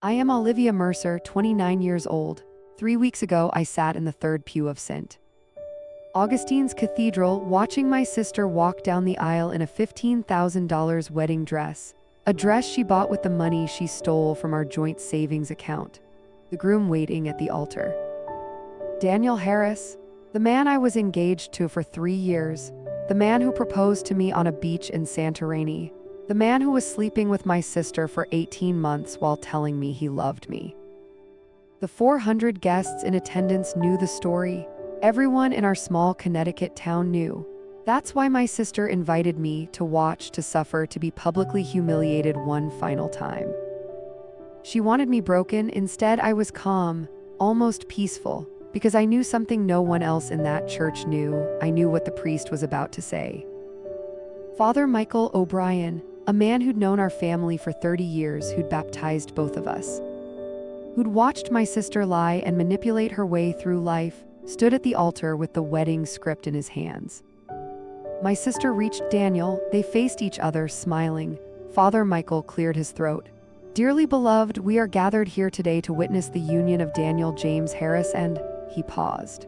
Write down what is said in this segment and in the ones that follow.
I am Olivia Mercer, 29 years old. 3 weeks ago, I sat in the third pew of St. Augustine's Cathedral, watching my sister walk down the aisle in a $15,000 wedding dress, a dress she bought with the money she stole from our joint savings account. The groom waiting at the altar. Daniel Harris, the man I was engaged to for 3 years, the man who proposed to me on a beach in Santorini, the man who was sleeping with my sister for 18 months while telling me he loved me. The 400 guests in attendance knew the story. Everyone in our small Connecticut town knew. That's why my sister invited me to watch, to suffer, to be publicly humiliated one final time. She wanted me broken. Instead, I was calm, almost peaceful, because I knew something no one else in that church knew. I knew what the priest was about to say. Father Michael O'Brien, a man who'd known our family for 30 years, who'd baptized both of us, who'd watched my sister lie and manipulate her way through life, stood at the altar with the wedding script in his hands. My sister reached Daniel. They faced each other, smiling. Father Michael cleared his throat. "Dearly beloved, we are gathered here today to witness the union of Daniel James Harris and..." He paused.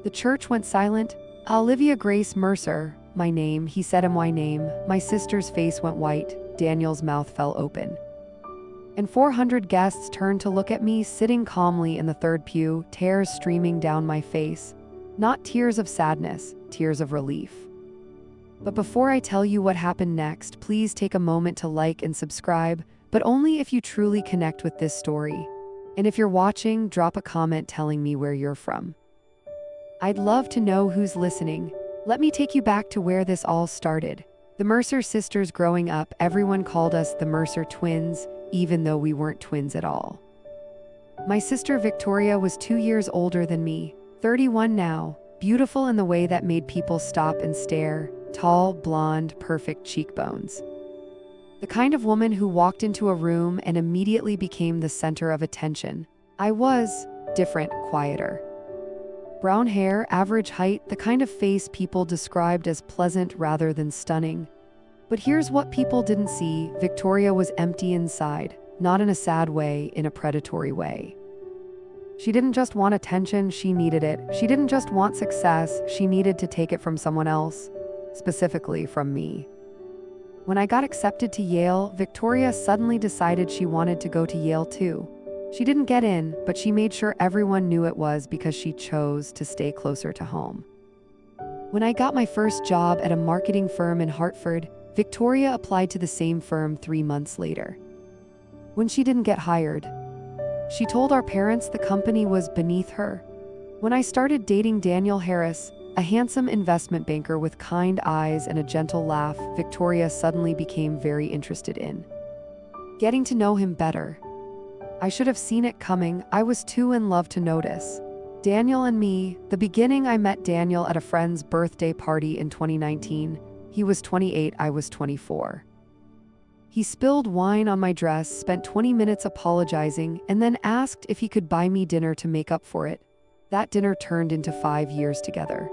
The church went silent. "Olivia Grace Mercer, my name," he said. "My name." My sister's face went white. Daniel's mouth fell open. And 400 guests turned to look at me, sitting calmly in the third pew, tears streaming down my face. Not tears of sadness, tears of relief. But before I tell you what happened next, please take a moment to like and subscribe, but only if you truly connect with this story. And if you're watching, drop a comment telling me where you're from. I'd love to know who's listening. Let me take you back to where this all started. The Mercer sisters. Growing up, everyone called us the Mercer twins, even though we weren't twins at all. My sister Victoria was 2 years older than me, 31 now, beautiful in the way that made people stop and stare, tall, blonde, perfect cheekbones. The kind of woman who walked into a room and immediately became the center of attention. I was different, quieter. Brown hair, average height, the kind of face people described as pleasant rather than stunning. But here's what people didn't see. Victoria was empty inside, not in a sad way, in a predatory way. She didn't just want attention, she needed it. She didn't just want success, she needed to take it from someone else, specifically from me. When I got accepted to Yale, Victoria suddenly decided she wanted to go to Yale too. She didn't get in, but she made sure everyone knew it was because she chose to stay closer to home. When I got my first job at a marketing firm in Hartford, Victoria applied to the same firm 3 months later. When she didn't get hired, she told our parents the company was beneath her. When I started dating Daniel Harris, a handsome investment banker with kind eyes and a gentle laugh, Victoria suddenly became very interested in getting to know him better. I should have seen it coming. I was too in love to notice. Daniel and me, the beginning. I met Daniel at a friend's birthday party in 2019. He was 28, I was 24. He spilled wine on my dress, spent 20 minutes apologizing, and then asked if he could buy me dinner to make up for it. That dinner turned into 5 years together.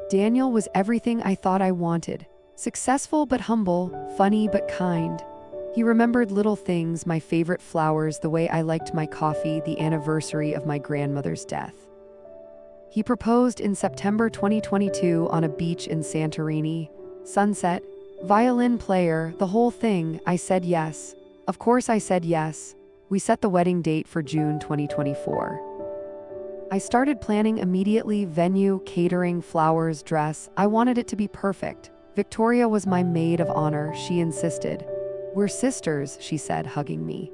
Daniel was everything I thought I wanted. Successful but humble, funny but kind. He remembered little things, my favorite flowers, the way I liked my coffee, the anniversary of my grandmother's death. He proposed in September 2022 on a beach in Santorini. Sunset, violin player, the whole thing. I said yes. Of course I said yes. We set the wedding date for June 2024. I started planning immediately: venue, catering, flowers, dress. I wanted it to be perfect. Victoria was my maid of honor, she insisted. "We're sisters," she said, hugging me.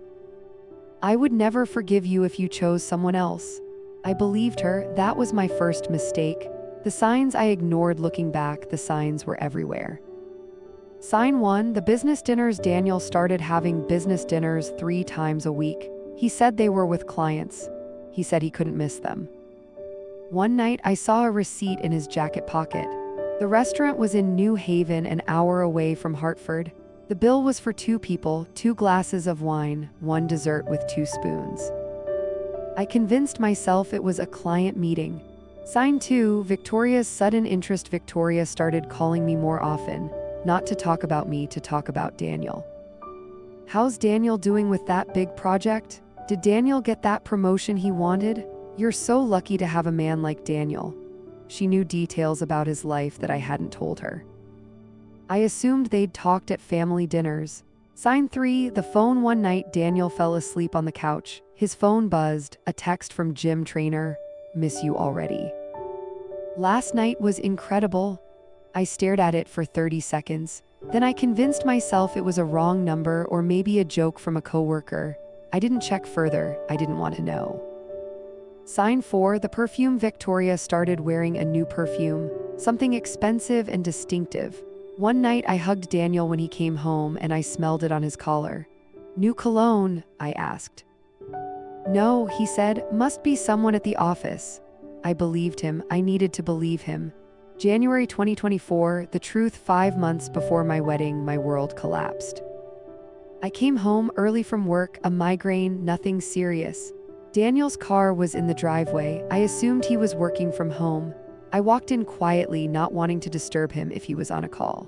"I would never forgive you if you chose someone else." I believed her. That was my first mistake. The signs I ignored. Looking back, the signs were everywhere. Sign 1, the business dinners. Daniel started having business dinners 3 times a week. He said they were with clients. He said he couldn't miss them. One night, I saw a receipt in his jacket pocket. The restaurant was in New Haven, an hour away from Hartford. The bill was for 2 people, 2 glasses of wine, 1 dessert with 2 spoons. I convinced myself it was a client meeting. Sign 2, Victoria's sudden interest. Victoria started calling me more often, not to talk about me, to talk about Daniel. How's Daniel doing with that big project? Did Daniel get that promotion he wanted? You're so lucky to have a man like Daniel. She knew details about his life that I hadn't told her. I assumed they'd talked at family dinners. Sign 3, the phone. One night, Daniel fell asleep on the couch. His phone buzzed, a text from gym trainer, "Miss you already." Last night was incredible. I stared at it for 30 seconds. Then I convinced myself it was a wrong number or maybe a joke from a coworker. I didn't check further. I didn't want to know. Sign 4, the perfume. Victoria started wearing a new perfume, something expensive and distinctive. One night I hugged Daniel when he came home and I smelled it on his collar. "New cologne?" I asked. "No," he said, "must be someone at the office." I believed him. I needed to believe him. January 2024, the truth. 5 months before my wedding, my world collapsed. I came home early from work, a migraine, nothing serious. Daniel's car was in the driveway. I assumed he was working from home. I walked in quietly, not wanting to disturb him if he was on a call.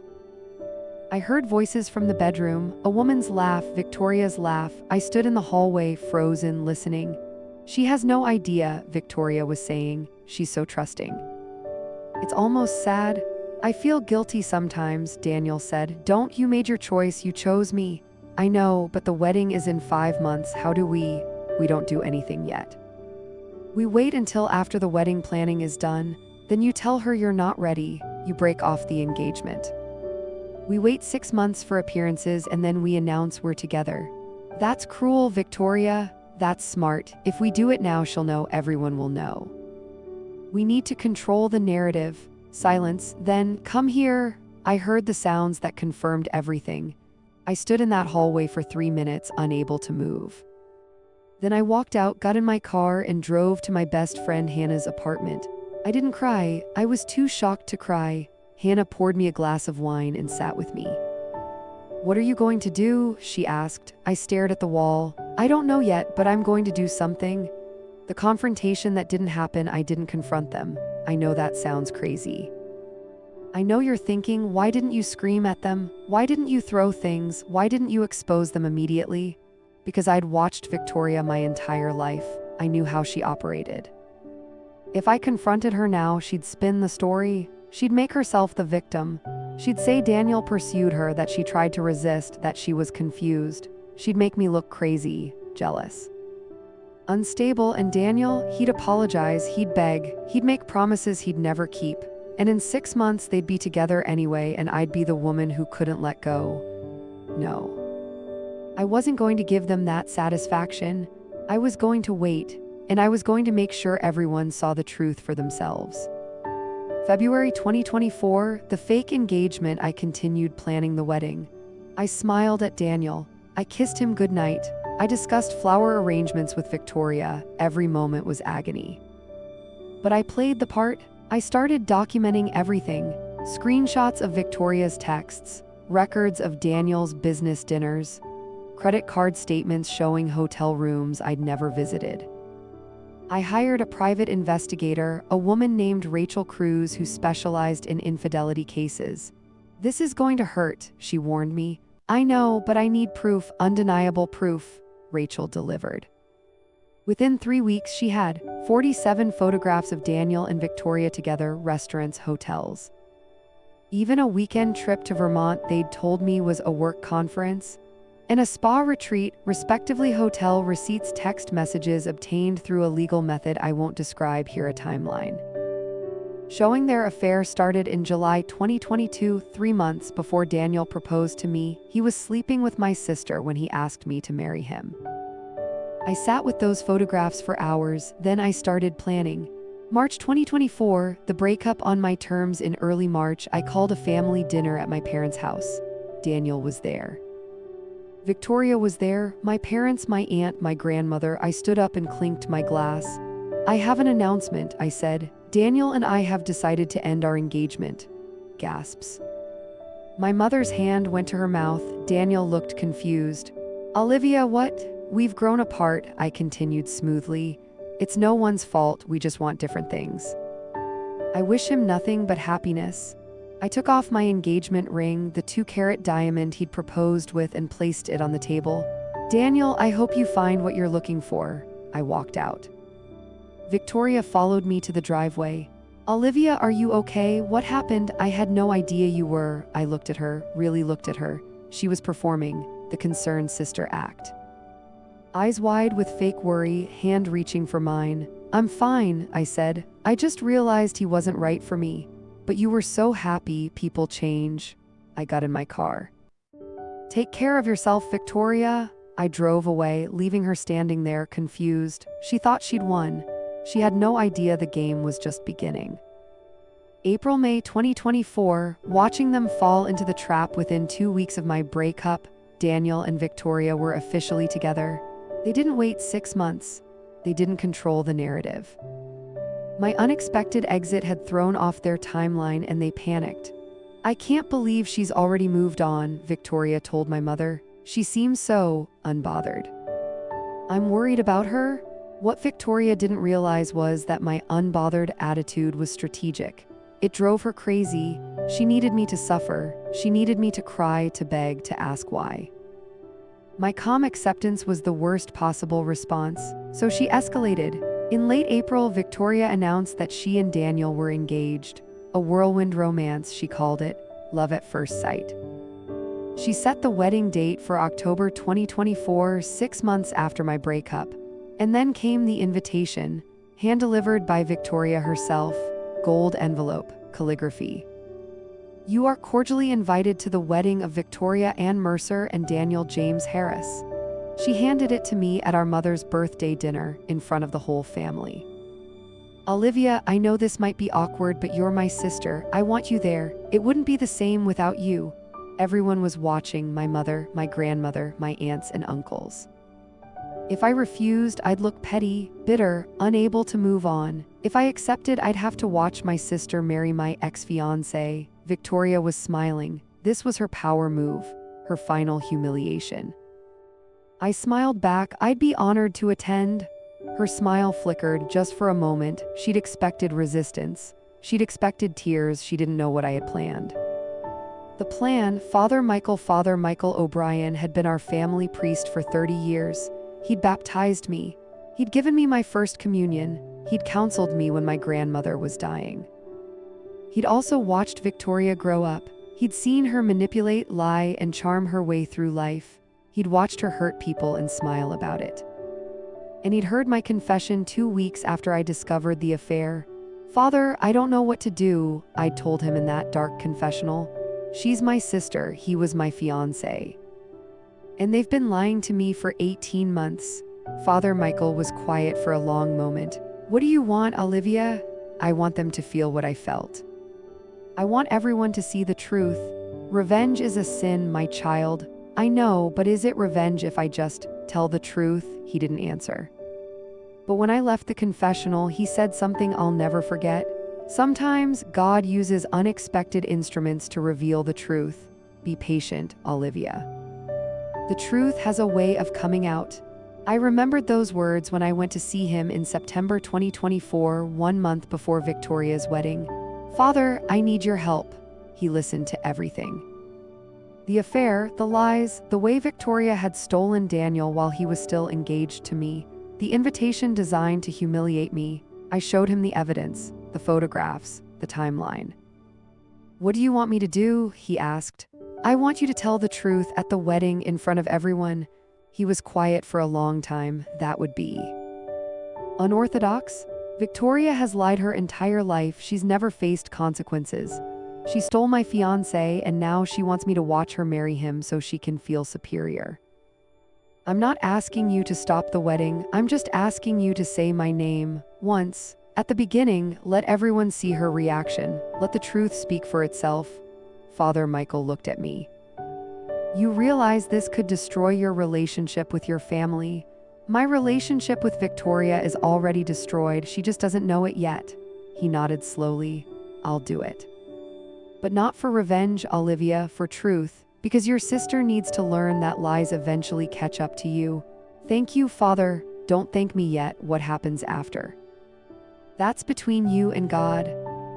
I heard voices from the bedroom, a woman's laugh, Victoria's laugh. I stood in the hallway, frozen, listening. "She has no idea," Victoria was saying. "She's so trusting." "It's almost sad. I feel guilty sometimes," Daniel said. "Don't, you made your choice, you chose me." "I know, but the wedding is in 5 months. How do we don't do anything yet. We wait until after the wedding planning is done. Then you tell her you're not ready. You break off the engagement. We wait 6 months for appearances and then we announce we're together." "That's cruel, Victoria." "That's smart. If we do it now, she'll know, everyone will know." "We need to control the narrative." Silence. Then, "Come here." I heard the sounds that confirmed everything. I stood in that hallway for 3 minutes, unable to move. Then I walked out, got in my car, and drove to my best friend Hannah's apartment. I didn't cry. I was too shocked to cry. Hannah poured me a glass of wine and sat with me. "What are you going to do?" she asked. I stared at the wall. "I don't know yet, but I'm going to do something." The confrontation that didn't happen, I didn't confront them. I know that sounds crazy. I know you're thinking, why didn't you scream at them? Why didn't you throw things? Why didn't you expose them immediately? Because I'd watched Victoria my entire life. I knew how she operated. If I confronted her now, she'd spin the story. She'd make herself the victim. She'd say Daniel pursued her, that she tried to resist, that she was confused. She'd make me look crazy, jealous, unstable, and Daniel, he'd apologize, he'd beg, he'd make promises he'd never keep. And in 6 months, they'd be together anyway, and I'd be the woman who couldn't let go. No. I wasn't going to give them that satisfaction. I was going to wait, and I was going to make sure everyone saw the truth for themselves. February 2024, the fake engagement. I continued planning the wedding. I smiled at Daniel. I kissed him goodnight. I discussed flower arrangements with Victoria. Every moment was agony. But I played the part. I started documenting everything. Screenshots of Victoria's texts, records of Daniel's business dinners, credit card statements showing hotel rooms I'd never visited. I hired a private investigator, a woman named Rachel Cruz who specialized in infidelity cases. "This is going to hurt," she warned me. "I know, but I need proof, undeniable proof," Rachel delivered. Within 3 weeks, she had 47 photographs of Daniel and Victoria together, restaurants, hotels. Even a weekend trip to Vermont they'd told me was a work conference. And a spa retreat, respectively. Hotel receipts, text messages obtained through a legal method I won't describe here. A timeline showing their affair started in July 2022, 3 months before Daniel proposed to me. He was sleeping with my sister when he asked me to marry him. I sat with those photographs for hours, then I started planning. March 2024, the breakup on my terms. In early March, I called a family dinner at my parents' house. Daniel was there. Victoria was there, my parents, my aunt, my grandmother. I stood up and clinked my glass. "I have an announcement," I said. "Daniel and I have decided to end our engagement." Gasps. My mother's hand went to her mouth. Daniel looked confused. "Olivia, what?" "We've grown apart," I continued smoothly. "It's no one's fault, we just want different things. I wish him nothing but happiness." I took off my engagement ring, the 2-carat diamond he'd proposed with, and placed it on the table. "Daniel, I hope you find what you're looking for." I walked out. Victoria followed me to the driveway. "Olivia, are you okay? What happened? I had no idea you were." I looked at her, really looked at her. She was performing the concerned sister act. Eyes wide with fake worry, hand reaching for mine. "I'm fine," I said. "I just realized he wasn't right for me. But you were so happy. People change." I got in my car. "Take care of yourself, Victoria." I drove away, leaving her standing there, confused. She thought she'd won. She had no idea the game was just beginning. April-May 2024, watching them fall into the trap within 2 weeks of my breakup, Daniel and Victoria were officially together. They didn't wait 6 months. They didn't control the narrative. My unexpected exit had thrown off their timeline and they panicked. "I can't believe she's already moved on," Victoria told my mother. "She seems so unbothered." "I'm worried about her." What Victoria didn't realize was that my unbothered attitude was strategic. It drove her crazy. She needed me to suffer. She needed me to cry, to beg, to ask why. My calm acceptance was the worst possible response, so she escalated. In late April, Victoria announced that she and Daniel were engaged. A whirlwind romance, she called it, love at first sight. She set the wedding date for October 2024, 6 months after my breakup. And then came the invitation, hand-delivered by Victoria herself, gold envelope, calligraphy. "You are cordially invited to the wedding of Victoria Ann Mercer and Daniel James Harris." She handed it to me at our mother's birthday dinner in front of the whole family. "Olivia, I know this might be awkward, but you're my sister. I want you there. It wouldn't be the same without you." Everyone was watching, my mother, my grandmother, my aunts and uncles. If I refused, I'd look petty, bitter, unable to move on. If I accepted, I'd have to watch my sister marry my ex-fiancé. Victoria was smiling. This was her power move, her final humiliation. I smiled back. I'd be honored to attend. Her smile flickered just for a moment. She'd expected resistance. She'd expected tears. She didn't know what I had planned. The plan, Father Michael O'Brien, had been our family priest for 30 years. He'd baptized me. He'd given me my first communion. He'd counseled me when my grandmother was dying. He'd also watched Victoria grow up. He'd seen her manipulate, lie, and charm her way through life. He'd watched her hurt people and smile about it. And he'd heard my confession 2 weeks after I discovered the affair. "Father, I don't know what to do," I'd told him in that dark confessional. "She's my sister, he was my fiancé. And they've been lying to me for 18 months. Father Michael was quiet for a long moment. "What do you want, Olivia?" "I want them to feel what I felt. I want everyone to see the truth. Revenge is a sin, my child." "I know, but is it revenge if I just tell the truth?" He didn't answer. But when I left the confessional, he said something I'll never forget. "Sometimes God uses unexpected instruments to reveal the truth. Be patient, Olivia. The truth has a way of coming out." I remembered those words when I went to see him in September 2024, 1 month before Victoria's wedding. "Father, I need your help." He listened to everything. The affair, the lies, the way Victoria had stolen Daniel while he was still engaged to me, the invitation designed to humiliate me. I showed him the evidence, the photographs, the timeline. "What do you want me to do?" he asked. "I want you to tell the truth at the wedding in front of everyone." He was quiet for a long time. That would be unorthodox? Victoria has lied her entire life. She's never faced consequences. She stole my fiancé, and now she wants me to watch her marry him so she can feel superior. "I'm not asking you to stop the wedding. I'm just asking you to say my name once. At the beginning, let everyone see her reaction. Let the truth speak for itself." Father Michael looked at me. "You realize this could destroy your relationship with your family?" "My relationship with Victoria is already destroyed. She just doesn't know it yet." He nodded slowly. "I'll do it. But not for revenge, Olivia, for truth, because your sister needs to learn that lies eventually catch up to you." "Thank you, Father. Don't thank me yet. What happens after? That's between you and God."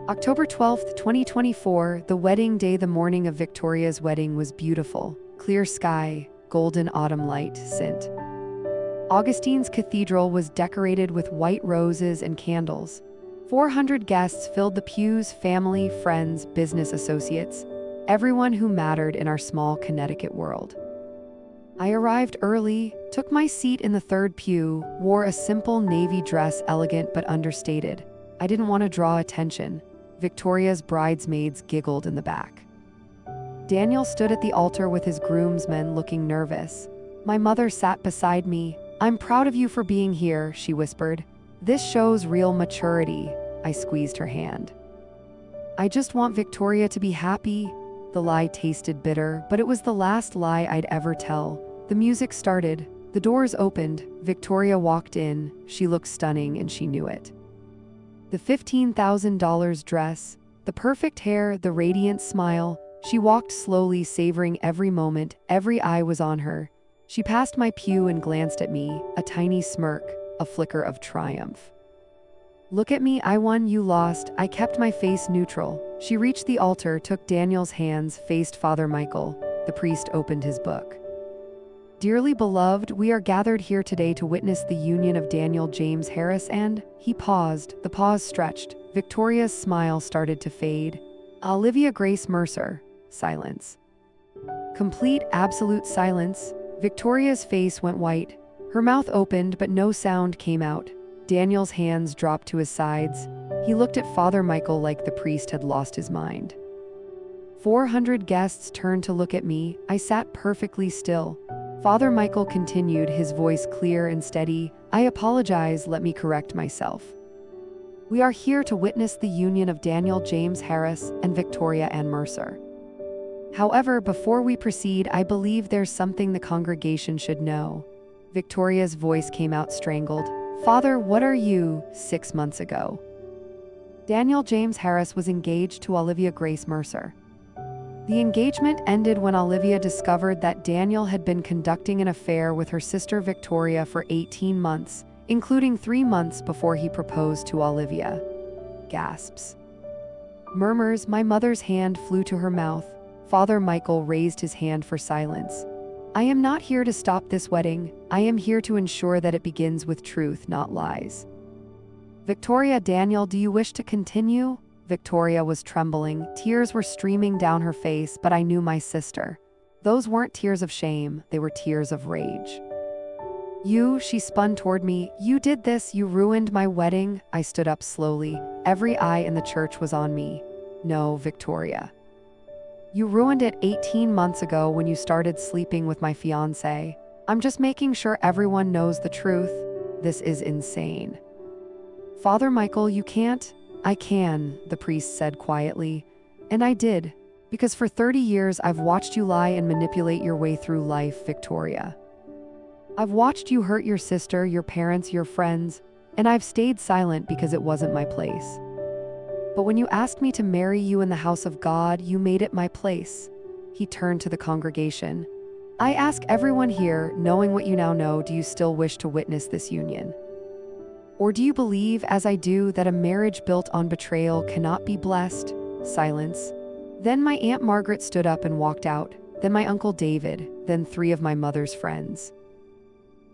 October 12th, 2024, the wedding day. The morning of Victoria's wedding was beautiful. Clear sky, golden autumn light, St. Augustine's Cathedral was decorated with white roses and candles. 400 guests filled the pews, family, friends, business associates, everyone who mattered in our small Connecticut world. I arrived early, took my seat in the third pew, wore a simple navy dress, elegant but understated. I didn't want to draw attention. Victoria's bridesmaids giggled in the back. Daniel stood at the altar with his groomsmen, looking nervous. My mother sat beside me. "I'm proud of you for being here," she whispered. "This shows real maturity." I squeezed her hand. "I just want Victoria to be happy." The lie tasted bitter, but it was the last lie I'd ever tell. The music started. The doors opened. Victoria walked in. She looked stunning, and she knew it. The $15,000 dress, the perfect hair, the radiant smile. She walked slowly, savoring every moment. Every eye was on her. She passed my pew and glanced at me, a tiny smirk, a flicker of triumph. "Look at me, I won, you lost." I kept my face neutral. She reached the altar, took Daniel's hands, faced Father Michael. The priest opened his book. "Dearly beloved, we are gathered here today to witness the union of Daniel James Harris and..." He paused. The pause stretched. Victoria's smile started to fade. "Olivia Grace Mercer." Silence. Complete, absolute silence. Victoria's face went white. Her mouth opened, but no sound came out. Daniel's hands dropped to his sides. He looked at Father Michael like the priest had lost his mind. 400 guests turned to look at me. I sat perfectly still. Father Michael continued, his voice clear and steady. "I apologize, let me correct myself. We are here to witness the union of Daniel James Harris and Victoria Ann Mercer. However, before we proceed, I believe there's something the congregation should know." Victoria's voice came out strangled. "Father, what are you?" 6 months ago, Daniel James Harris was engaged to Olivia Grace Mercer. The engagement ended when Olivia discovered that Daniel had been conducting an affair with her sister Victoria for 18 months, including 3 months before he proposed to Olivia. Gasps. Murmurs. My mother's hand flew to her mouth. Father Michael raised his hand for silence. "I am not here to stop this wedding. I am here to ensure that it begins with truth, not lies." "Victoria, Daniel, do you wish to continue?" Victoria was trembling. Tears were streaming down her face, but I knew my sister. Those weren't tears of shame, they were tears of rage. "You," she spun toward me, "you did this, you ruined my wedding." I stood up slowly. Every eye in the church was on me. "No, Victoria. You ruined it 18 months ago when you started sleeping with my fiancé. I'm just making sure everyone knows the truth. This is insane." "Father Michael, you can't." "I can," the priest said quietly. "And I did. Because for 30 years I've watched you lie and manipulate your way through life, Victoria. I've watched you hurt your sister, your parents, your friends, and I've stayed silent because it wasn't my place. But when you asked me to marry you in the house of God, you made it my place." He turned to the congregation. "I ask everyone here, knowing what you now know, do you still wish to witness this union? Or do you believe, as I do, that a marriage built on betrayal cannot be blessed?" Silence. Then my Aunt Margaret stood up and walked out, then my Uncle David, then 3 of my mother's friends.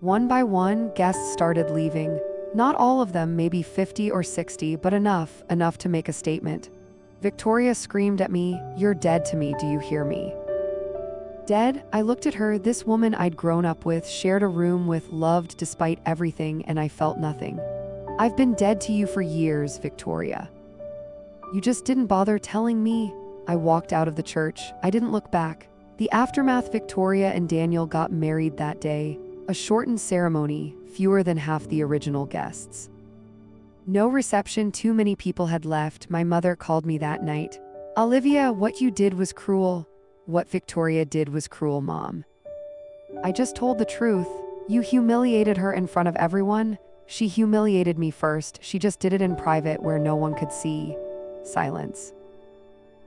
One by one, guests started leaving. Not all of them, maybe 50 or 60, but enough to make a statement. Victoria screamed at me, "You're dead to me, do you hear me?" Dead? I looked at her, this woman I'd grown up with, shared a room with, loved despite everything, and I felt nothing. "I've been dead to you for years, Victoria. You just didn't bother telling me." I walked out of the church. I didn't look back. The aftermath. Victoria and Daniel got married that day. A shortened ceremony, fewer than half the original guests. No reception, too many people had left. My mother called me that night. "Olivia, what you did was cruel." "What Victoria did was cruel, Mom." I just told the truth. "You humiliated her in front of everyone." "She humiliated me first. She just did it in private where no one could see." Silence.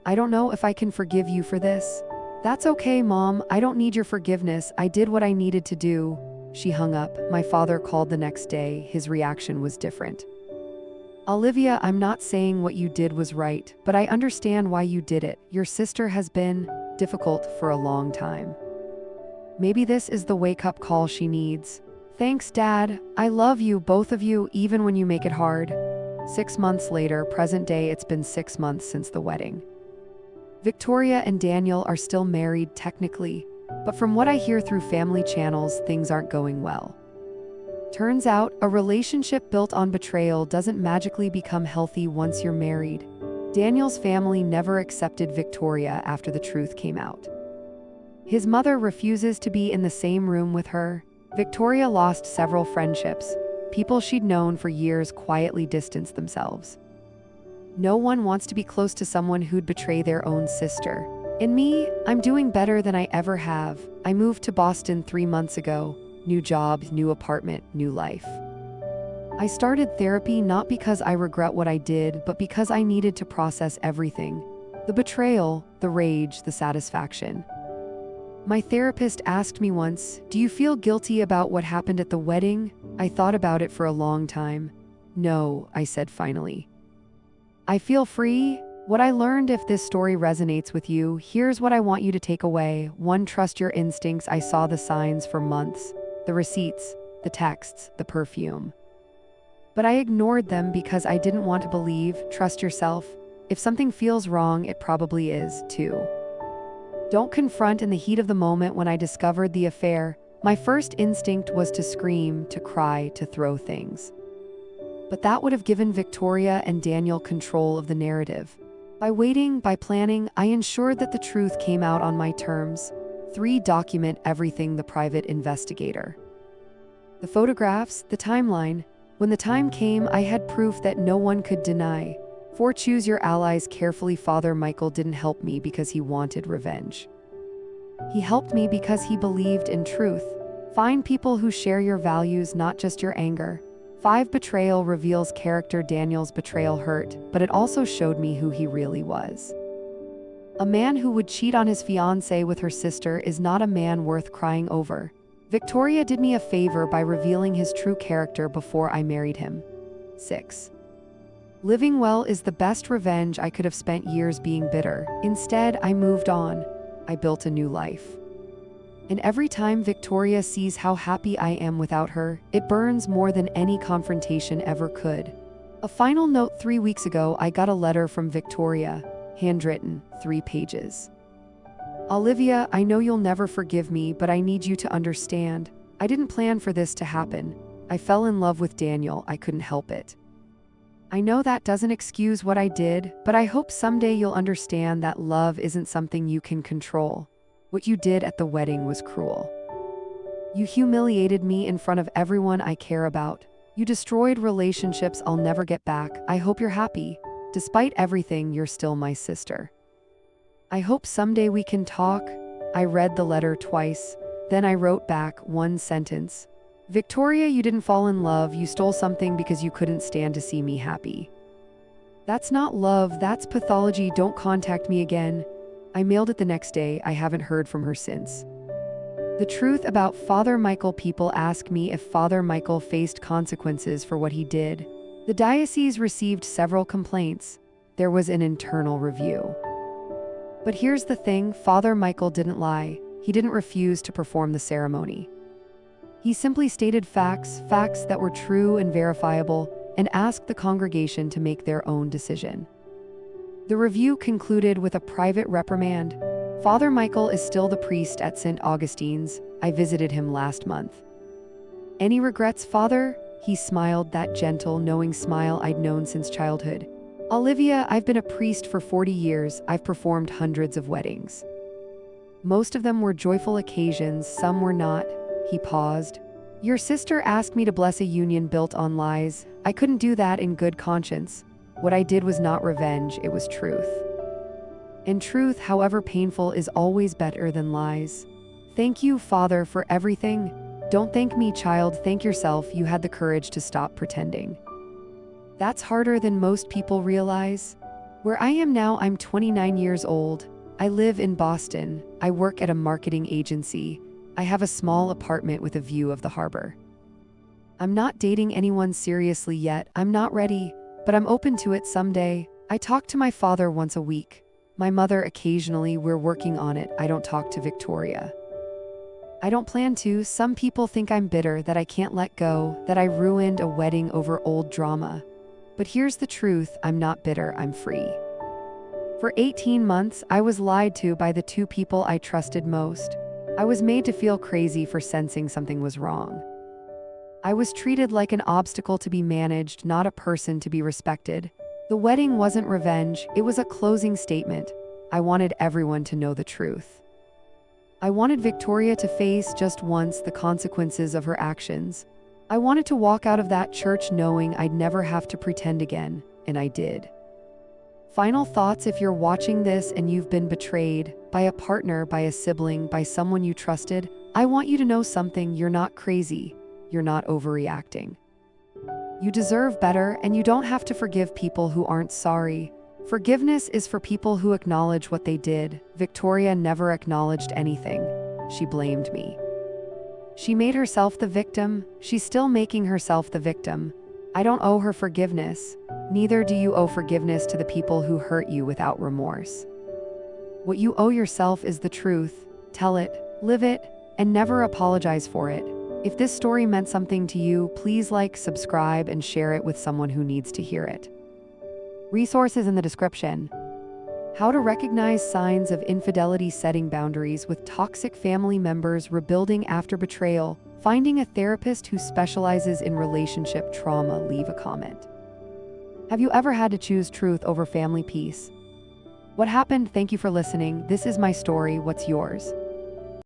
"I don't know if I can forgive you for this." "That's okay, Mom. I don't need your forgiveness. I did what I needed to do." She hung up. My father called the next day. His reaction was different. Olivia, I'm not saying what you did was right, but I understand why you did it. Your sister has been difficult for a long time. Maybe this is the wake-up call she needs. Thanks, Dad. I love you, both of you, even when you make it hard. 6 months later, present day, it's been 6 months since the wedding. Victoria and Daniel are still married technically, but from what I hear through family channels, things aren't going well. Turns out, a relationship built on betrayal doesn't magically become healthy once you're married. Daniel's family never accepted Victoria after the truth came out. His mother refuses to be in the same room with her. Victoria lost several friendships. People she'd known for years quietly distanced themselves. No one wants to be close to someone who'd betray their own sister. And me, I'm doing better than I ever have. I moved to Boston 3 months ago. New job, new apartment, new life. I started therapy not because I regret what I did, but because I needed to process everything. The betrayal, the rage, the satisfaction. My therapist asked me once, "Do you feel guilty about what happened at the wedding?" I thought about it for a long time. "No," I said finally. I feel free. What I learned, if this story resonates with you, here's what I want you to take away. 1. Trust your instincts. I saw the signs for months. The receipts, the texts, the perfume. But I ignored them because I didn't want to believe. Trust yourself. If something feels wrong, it probably is. 2. Don't confront in the heat of the moment. When I discovered the affair, my first instinct was to scream, to cry, to throw things. But that would have given Victoria and Daniel control of the narrative. By waiting, by planning, I ensured that the truth came out on my terms. 3. Document everything. The private investigator. The photographs, the timeline. When the time came, I had proof that no one could deny. 4. Choose your allies carefully. Father Michael didn't help me because he wanted revenge. He helped me because he believed in truth. Find people who share your values, not just your anger. 5. Betrayal reveals character. Daniel's betrayal hurt, but it also showed me who he really was. A man who would cheat on his fiancée with her sister is not a man worth crying over. Victoria did me a favor by revealing his true character before I married him. 6. Living well is the best revenge. I could have spent years being bitter. Instead, I moved on. I built a new life. And every time Victoria sees how happy I am without her, it burns more than any confrontation ever could. A final note: 3 weeks ago, I got a letter from Victoria. Handwritten, 3 pages. Olivia, I know you'll never forgive me, but I need you to understand. I didn't plan for this to happen. I fell in love with Daniel. I couldn't help it. I know that doesn't excuse what I did, but I hope someday you'll understand that love isn't something you can control. What you did at the wedding was cruel. You humiliated me in front of everyone I care about. You destroyed relationships I'll never get back. I hope you're happy. Despite everything, you're still my sister. I hope someday we can talk. I read the letter twice. Then I wrote back 1 sentence. Victoria, you didn't fall in love. You stole something because you couldn't stand to see me happy. That's not love, that's pathology. Don't contact me again. I mailed it the next day. I haven't heard from her since. The truth about Father Michael. People ask me if Father Michael faced consequences for what he did. The diocese received several complaints. There was an internal review. But here's the thing: Father Michael didn't lie. He didn't refuse to perform the ceremony. He simply stated facts that were true and verifiable, and asked the congregation to make their own decision. The review concluded with a private reprimand. Father Michael is still the priest at St. Augustine's. I visited him last month. Any regrets, Father? He smiled, that gentle, knowing smile I'd known since childhood. Olivia, I've been a priest for 40 years. I've performed hundreds of weddings. Most of them were joyful occasions, some were not. He paused. Your sister asked me to bless a union built on lies. I couldn't do that in good conscience. What I did was not revenge, it was truth. And truth, however painful, is always better than lies. Thank you, Father, for everything. Don't thank me, child, thank yourself. You had the courage to stop pretending. That's harder than most people realize. Where I am now, I'm 29 years old. I live in Boston. I work at a marketing agency. I have a small apartment with a view of the harbor. I'm not dating anyone seriously yet. I'm not ready. but I'm open to it someday. I talk to my father once a week. My mother occasionally. We're working on it. I don't talk to Victoria. I don't plan to. Some people think I'm bitter, that I can't let go, that I ruined a wedding over old drama. But here's the truth, I'm not bitter, I'm free. For 18 months, I was lied to by the two people I trusted most. I was made to feel crazy for sensing something was wrong. I was treated like an obstacle to be managed, not a person to be respected. The wedding wasn't revenge, it was a closing statement. I wanted everyone to know the truth. I wanted Victoria to face just once the consequences of her actions. I wanted to walk out of that church knowing I'd never have to pretend again, and I did. Final thoughts: if you're watching this and you've been betrayed by a partner, by a sibling, by someone you trusted, I want you to know something: you're not crazy, you're not overreacting. You deserve better, and you don't have to forgive people who aren't sorry. Forgiveness is for people who acknowledge what they did. Victoria never acknowledged anything. She blamed me. She made herself the victim. She's still making herself the victim. I don't owe her forgiveness. Neither do you owe forgiveness to the people who hurt you without remorse. What you owe yourself is the truth. Tell it, live it, and never apologize for it. If this story meant something to you, please like, subscribe, and share it with someone who needs to hear it. Resources in the description. How to recognize signs of infidelity, setting boundaries with toxic family members, rebuilding after betrayal, finding a therapist who specializes in relationship trauma. Leave a comment. Have you ever had to choose truth over family peace? What happened? Thank you for listening. This is my story. What's yours?